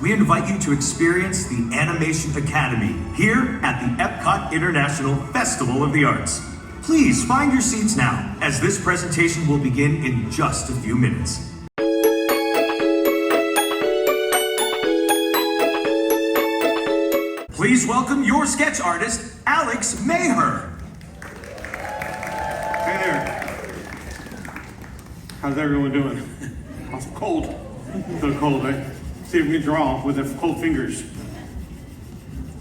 we invite you to experience the Animation Academy here at the Epcot International Festival of the Arts. Please find your seats now, as this presentation will begin in just a few minutes. Please welcome your sketch artist, Alex Maher. Hey there. How's everyone doing? I'm cold. So cold, right? See if we can draw with the cold fingers.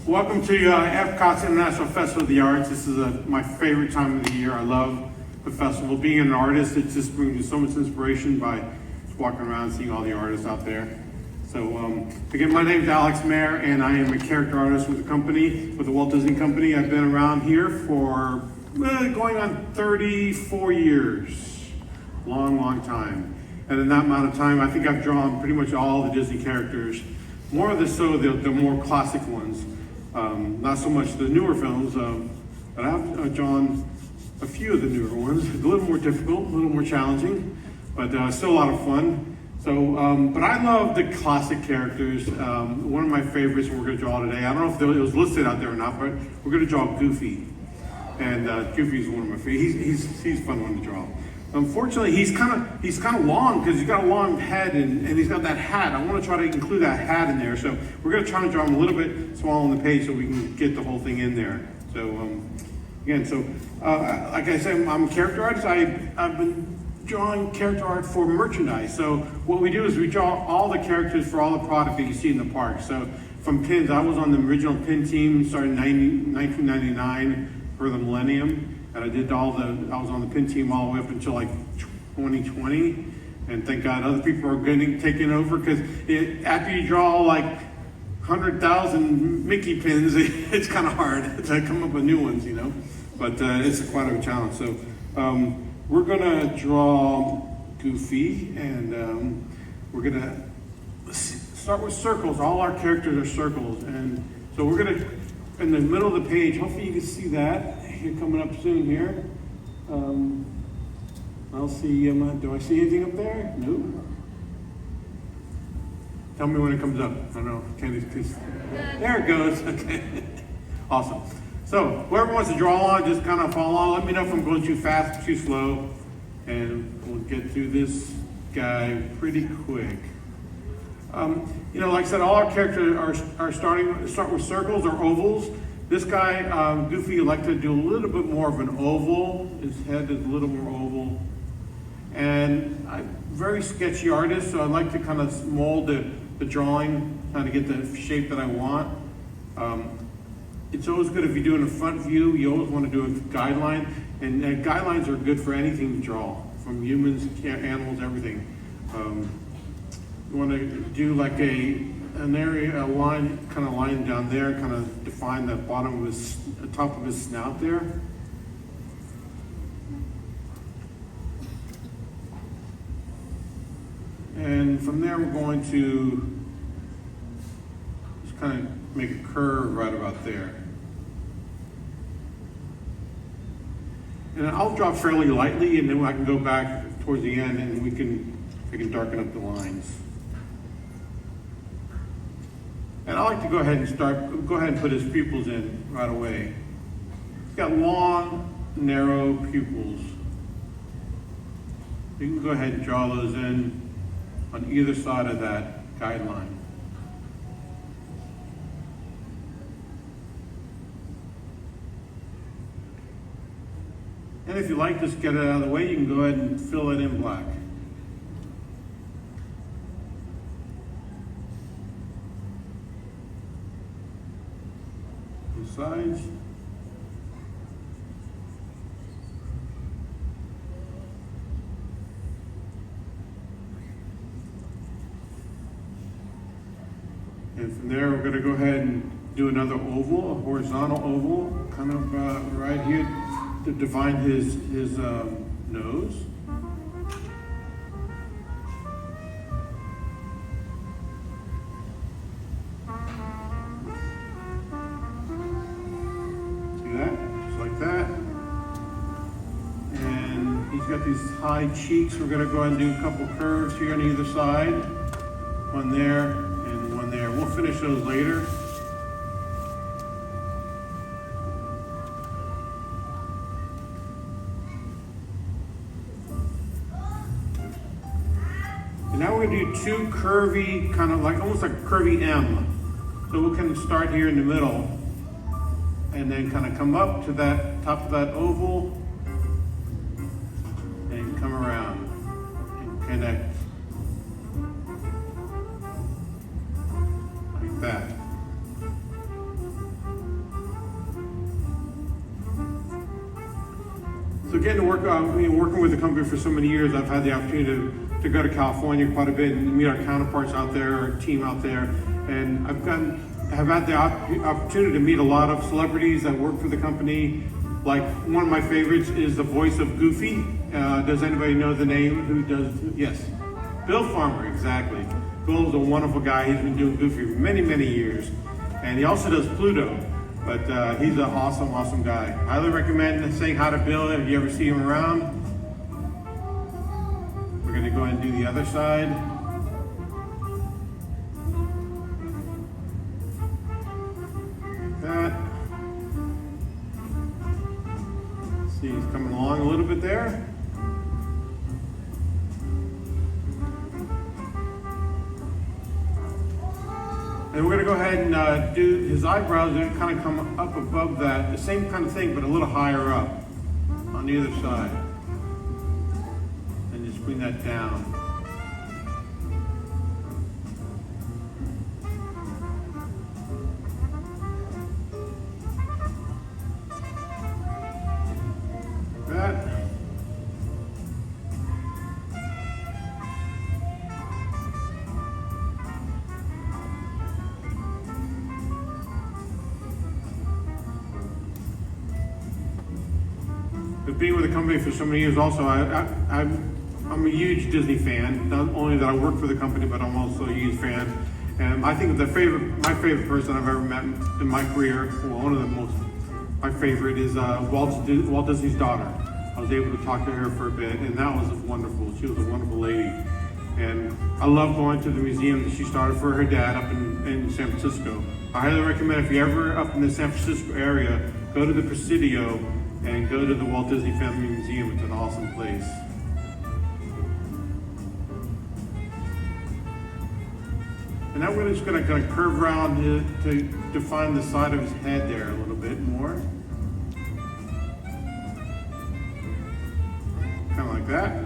Welcome to Epcot International Festival of the Arts. This is my favorite time of the year. I love the festival. Being an artist, it just brings me so much inspiration by just walking around, seeing all the artists out there. So again, my name is Alex Maher, and I am a character artist with the Walt Disney Company. I've been around here for going on 34 years. Long time. And in that amount of time, I think I've drawn pretty much all the Disney characters. More of the more classic ones. Not so much the newer films, but I've drawn a few of the newer ones. A little more difficult, a little more challenging, but still a lot of fun. So, but I love the classic characters. One of my favorites we're going to draw today, I don't know if it was listed out there or not, but we're going to draw Goofy. And Goofy is one of my favorites. He's a fun one to draw. Unfortunately, he's kind of long because he's got a long head and he's got that hat. I want to try to include that hat in there. So we're going to try to draw him a little bit small on the page so we can get the whole thing in there. So again, like I said, I'm a character artist. I've been drawing character art for merchandise. So what we do is we draw all the characters for all the product that you see in the park. So from pins, I was on the original pin team, started in 1999 for the Millennium. And I was on the pin team all the way up until like 2020. And thank God other people are getting taken over because after you draw like 100,000 Mickey pins, it's kind of hard to come up with new ones, you know. But it's quite a challenge. So we're gonna draw Goofy, and we're gonna start with circles. All our characters are circles, and so we're gonna, in the middle of the page, hopefully you can see that. Here coming up soon here. I'll see, do I see anything up there? No. Tell me when it comes up. I don't know, there it goes, okay. Awesome. So whoever wants to draw along, just kind of follow along. Let me know if I'm going too fast or too slow. And we'll get through this guy pretty quick. Like I said, all our characters start with circles or ovals. This guy, Goofy, like to do a little bit more of an oval. His head is a little more oval. And I'm a very sketchy artist, so I like to kind of mold the drawing, kind of get the shape that I want. It's always good if you're doing a front view, you always want to do a guideline. And guidelines are good for anything to draw, from humans, animals, everything. You want to do like an area, a line, kind of line down there, kind of define the bottom of the top of his snout there. And from there, we're going to just kind of make a curve right about there. And I'll draw fairly lightly, and then I can go back towards the end, and I can darken up the lines. And I like to go ahead and put his pupils in right away. He's got long, narrow pupils. You can go ahead and draw those in on either side of that guideline. And if you like, just get it out of the way, you can go ahead and fill it in black. Sides. And from there, we're going to go ahead and do another oval, a horizontal oval, kind of right here to define his nose. Got these high cheeks. We're going to go ahead and do a couple curves here on either side. One there and one there. finish those later. And now we're gonna do two curvy, kind of like, almost like a curvy M. So we can start here in the middle and then kind of come up to that top of that oval and come around and connect like that. So getting to work, working with the company for so many years, I've had the opportunity to go to California quite a bit and meet our counterparts out there, our team out there, and have had the opportunity to meet a lot of celebrities that work for the company. Like one of my favorites is the voice of Goofy. Does anybody know the name? Who does? Yes, Bill Farmer, exactly. Bill's a wonderful guy. He's been doing Goofy for many, many years, and he also does Pluto. But he's an awesome, awesome guy. Highly recommend saying hi to Bill if you ever see him around. We're gonna go ahead and do the other side. Like that. See, he's coming along a little bit there. And we're gonna go ahead and do his eyebrows. They're kind of come up above that. The same kind of thing, but a little higher up on the other side. And just bring that down. Like that. But being with the company for so many years also, I'm a huge Disney fan. Not only that I work for the company, but I'm also a huge fan. And I think my favorite person I've ever met in my career, well, one of the most, my favorite is Walt Disney's daughter. I was able to talk to her for a bit, and that was wonderful. She was a wonderful lady. And I love going to the museum that she started for her dad up in San Francisco. I highly recommend if you're ever up in the San Francisco area, go to the Presidio and go to the Walt Disney Family Museum. It's an awesome place. And now we're just going to curve around to define the side of his head there a little bit more. Kind of like that.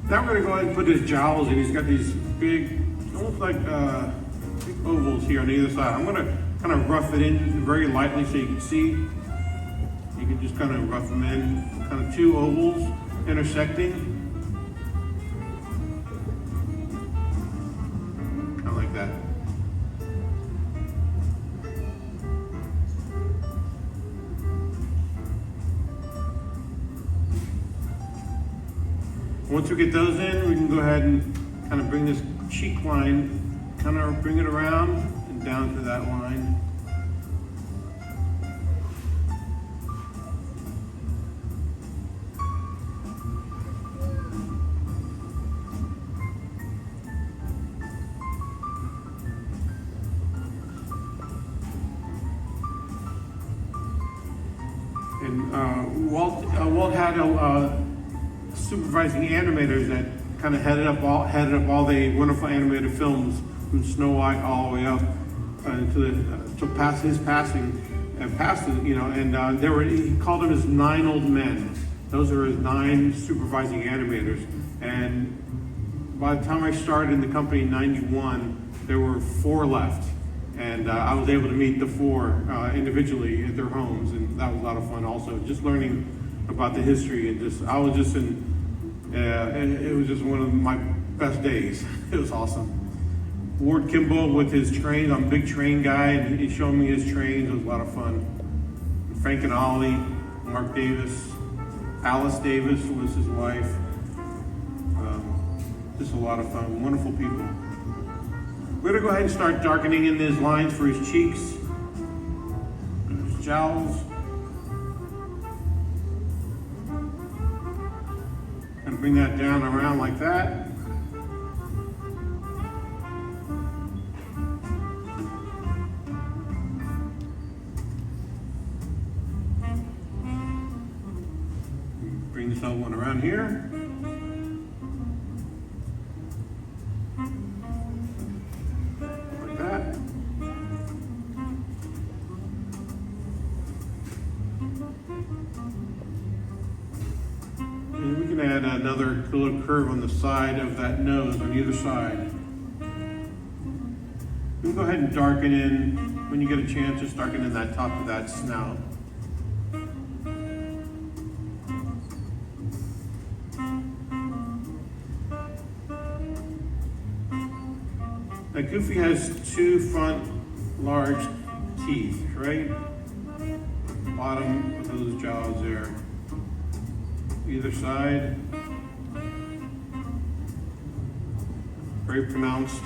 Now we're going to go ahead and put his jowls in. He's got these big, almost like big ovals here on either side. I'm going to kind of rough it in very lightly so you can see. You can just kind of rough them in, kind of two ovals intersecting. Kind of like that. Once we get those in, we can go ahead and kind of bring this cheek line, kind of bring it around and down to that line. And Walt had supervising animators that kind of headed up all the wonderful animated films from Snow White all the way up to past his passing, and past it, you know. And he called them his 9 old men. Those are his 9 supervising animators. And by the time I started in the company in '91, there were 4 left. And I was able to meet the 4 individually at their homes, and that was a lot of fun also. Just learning about the history, and it was just one of my best days. It was awesome. Ward Kimball with his trains. I'm a big train guy, and he showed me his trains. It was a lot of fun. Frank and Ollie, Mark Davis, Alice Davis was his wife. Just a lot of fun. Wonderful people. We're gonna go ahead and start darkening in these lines for his cheeks, his jowls. And bring that down around like that. yourself one around here. Like that. And we can add another little curve on the side of that nose on either side. You can go ahead and darken in, when you get a chance, just darken in that top of that snout. Now Goofy has two front large teeth, right? Bottom of those jaws there. Either side. Very pronounced.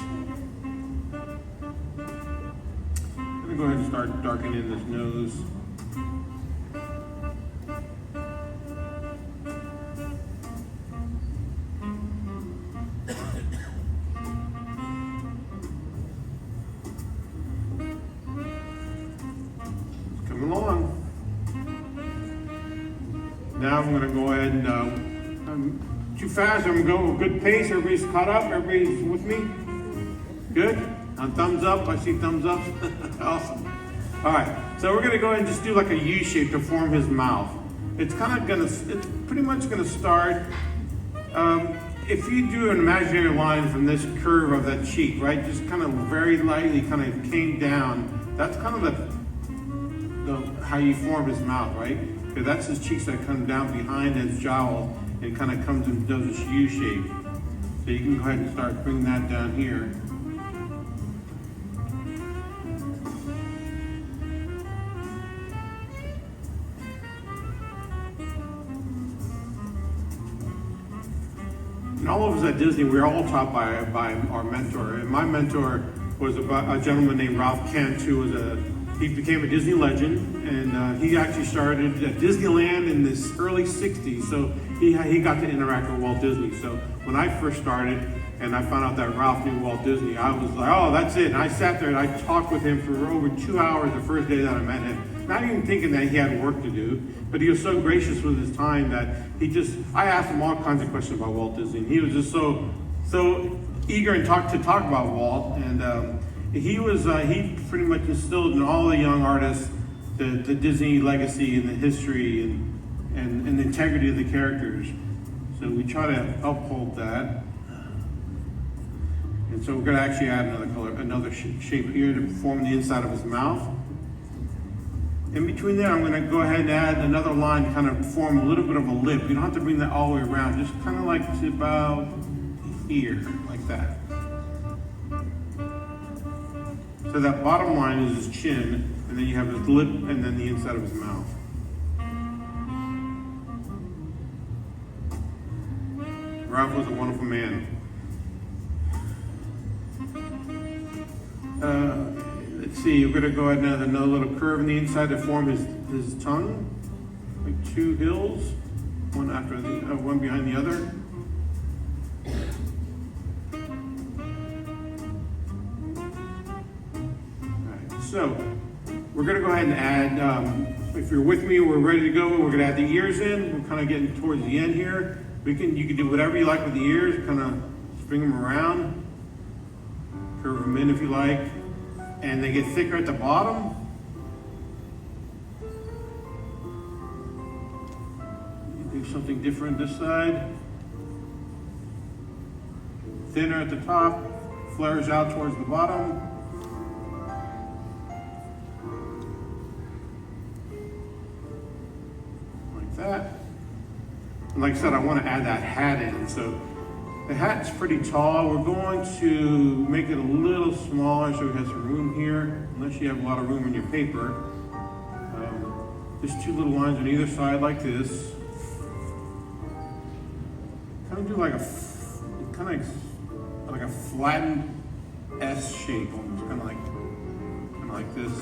I'm gonna go ahead and start darkening this nose. Along. Now I'm going to go ahead and, I'm too fast, I'm going to go a good pace, everybody's caught up, everybody's with me? Good? On thumbs up, I see thumbs up. Awesome. All right, so we're going to go ahead and just do like a U shape to form his mouth. It's kind of going to, it's pretty much going to start, if you do an imaginary line from this curve of that cheek, right, just kind of very lightly kind of came down, that's kind of how you form his mouth, right? Because that's his cheeks that come down behind his jowl and kind of comes and does this U shape. So you can go ahead and start bringing that down here. And all of us at Disney, we were all taught by our mentor. And my mentor was a gentleman named Ralph Kent, who was he became a Disney legend, and he actually started at Disneyland in the early 60s, so he got to interact with Walt Disney. So when I first started and I found out that Ralph knew Walt Disney, I was like, oh, that's it. And I sat there and I talked with him for over 2 hours the first day that I met him, not even thinking that he had work to do, but he was so gracious with his time that I asked him all kinds of questions about Walt Disney, and he was just so eager and talk about Walt, and he pretty much instilled in all the young artists the Disney legacy and the history and the integrity of the characters. So we try to uphold that. And so we're going to actually add another color, another shape here to form the inside of his mouth. In between there, I'm going to go ahead and add another line to kind of form a little bit of a lip. You don't have to bring that all the way around, just kind of like to about here, like that. So that bottom line is his chin, and then you have his lip, and then the inside of his mouth. Ralph was a wonderful man. Let's see, we're gonna go ahead and add another little curve on the inside to form his tongue, like two hills, one after the one behind the other. So, we're going to go ahead and add, if you're with me, we're ready to go. We're going to add the ears in. We're kind of getting towards the end here. You can do whatever you like with the ears, kind of bring them around, curve them in if you like, and they get thicker at the bottom. Do something different this side. Thinner at the top, flares out towards the bottom. That. And like I said, I want to add that hat in. So the hat's pretty tall. We're going to make it a little smaller so it has some room here, unless you have a lot of room in your paper. Just two little lines on either side like this. Kind of do like a flattened S shape, almost kind of like this.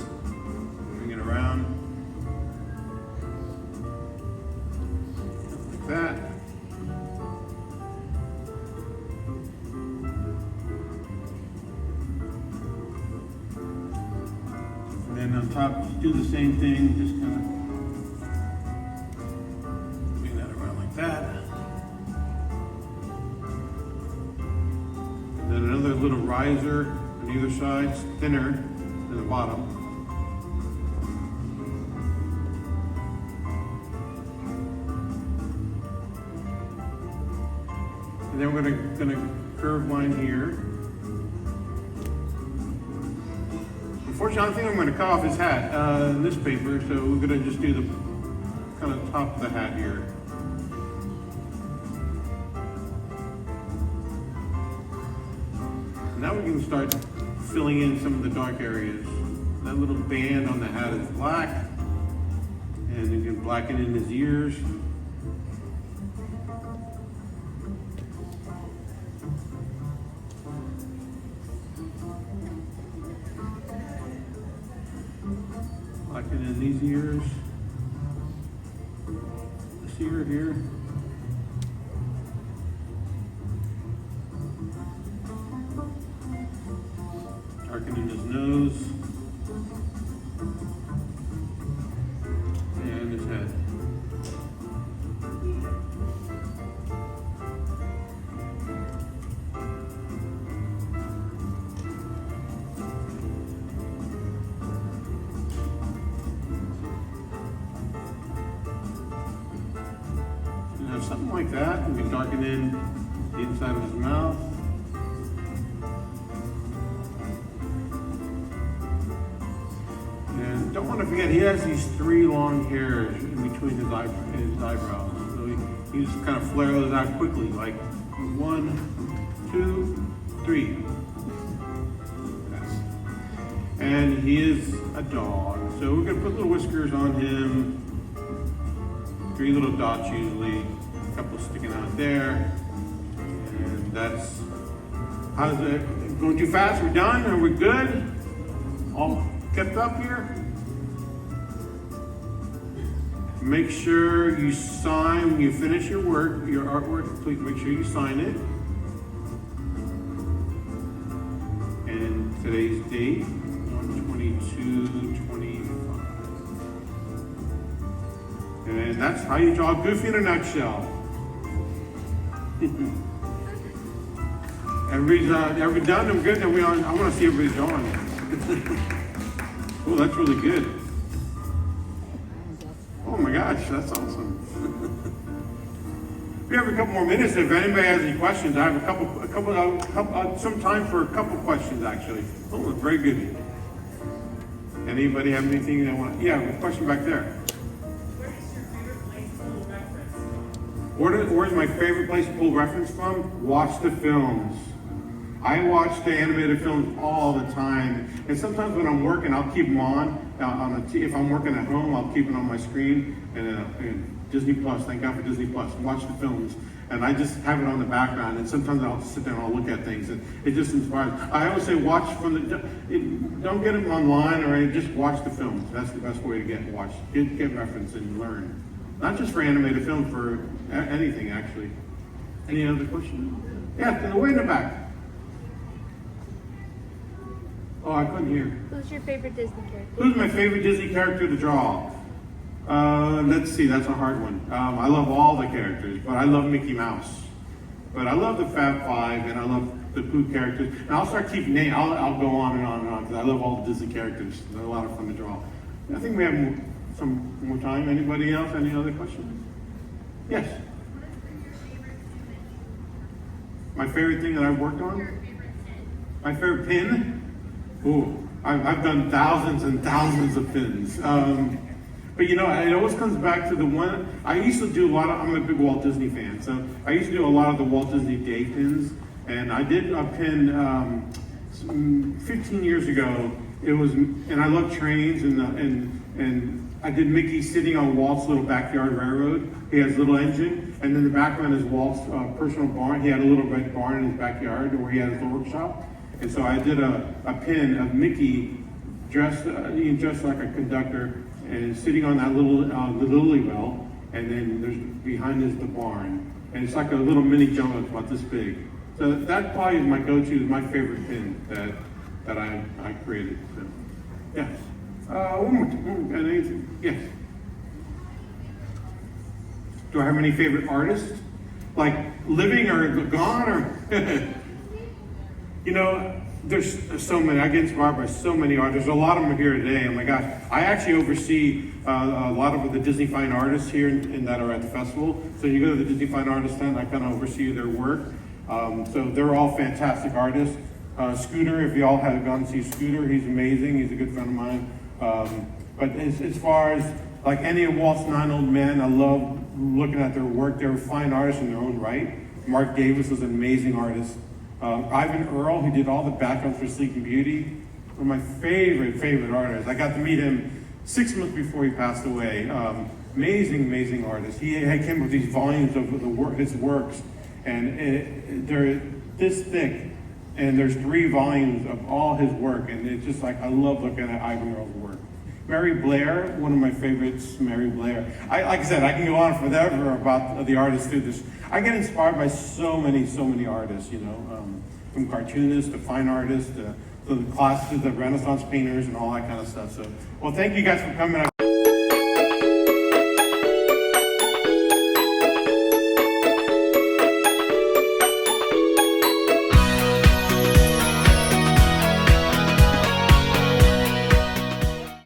Bring it around. That. And then on top, just do the same thing, just kind of bring that around like that. another little riser on either side, it's thinner than the bottom. And then we're gonna curve line here. Unfortunately, I think I'm gonna cut off his hat, this paper, so we're gonna just do the kind of top of the hat here. Now we can start filling in some of the dark areas. That little band on the hat is black, and you can blacken in his ears. Blacken in these ears. This ear here. Darkening his nose and his head. You know, something like that. We can darken in the inside of his mouth. Don't want to forget, he has these three long hairs in between his eyebrows. So he just kind of flare those out quickly, like 1, 2, 3. Yes. And he is a dog. So we're going to put little whiskers on him. 3 little dots usually, a couple sticking out there. And that's, how's it going too fast? We're done? Are we good? All kept up here? Make sure you sign when you finish your work, your artwork, please make sure you sign it. And today's date, 1/22/25. And that's how you draw Goofy in a nutshell. Everybody done? I'm good. I want to see everybody drawing. Oh, that's really good. Oh my gosh, that's awesome. We have a couple more minutes. If anybody has any questions, I have some time for a couple questions actually. Oh, very good. Anybody have anything they want? Yeah, a question back there. Where's my favorite place to pull reference from? Watch the films. I watch the animated films all the time, and sometimes when I'm working, I'll keep them on. If I'm working at home, I'll keep it on my screen. And Disney Plus, thank God for Disney Plus. Watch the films, and I just have it on the background. And sometimes I'll sit there and I'll look at things, and it just inspires. I always say, watch from don't get them online or anything, just watch the films. That's the best way to get reference and learn. Not just for animated film, for anything actually. Any other questions? Yeah, way in the back. Oh, I couldn't hear. Who's your favorite Disney character? Who's my favorite Disney character to draw? Let's see, that's a hard one. I love all the characters, but I love Mickey Mouse. But I love the Fab Five, and I love the Pooh characters. And I'll start keeping names. I'll go on and on and on, because I love all the Disney characters. They're a lot of fun to draw. I think we have some more time. Anybody else? Any other questions? Yes? My favorite thing that I've worked on? My favorite pin? Oh, I've done thousands and thousands of pins. But you know, it always comes back to the one, I used to do a lot of, I'm a big Walt Disney fan, so I used to do a lot of the Walt Disney Day pins, and I did a pin 15 years ago. It was, and I love trains, and I did Mickey sitting on Walt's little backyard railroad. He has a little engine, and then the background is Walt's personal barn. He had a little red barn in his backyard where he had his workshop. And so I did a pin of Mickey dressed like a conductor and sitting on that little the lily well, and then there's behind is the barn, and it's like a little mini jungle. It's about this big. So that probably is my go-to, is my favorite pin that I created. So, yes. One more. Anything? Yes. Do I have any favorite artists, like living or gone or? You know, there's so many. I get inspired by so many artists. There's a lot of them here today. Oh my gosh. I actually oversee a lot of the Disney Fine Artists here that are at the festival. So you go to the Disney Fine Artist tent, I kind of oversee their work. So they're all fantastic artists. Scooter, if y'all have gone to see Scooter, he's amazing. He's a good friend of mine. But as far as like any of Walt's 9 Old Men, I love looking at their work. They're fine artists in their own right. Mark Davis was an amazing artist. Ivan Earl, who did all the backgrounds for Sleeping Beauty, one of my favorite artists. I got to meet him 6 months before he passed away. Amazing artist. He came with these volumes of his works, and they're this thick, and there's 3 volumes of all his work, and it's just like, I love looking at Ivan Earl's work. Mary Blair, one of my favorites, Mary Blair. Like I said, I can go on forever about the artists through this. I get inspired by so many artists, you know, from cartoonists to fine artists to the classics, the Renaissance painters and all that kind of stuff. So, well, thank you guys for coming out.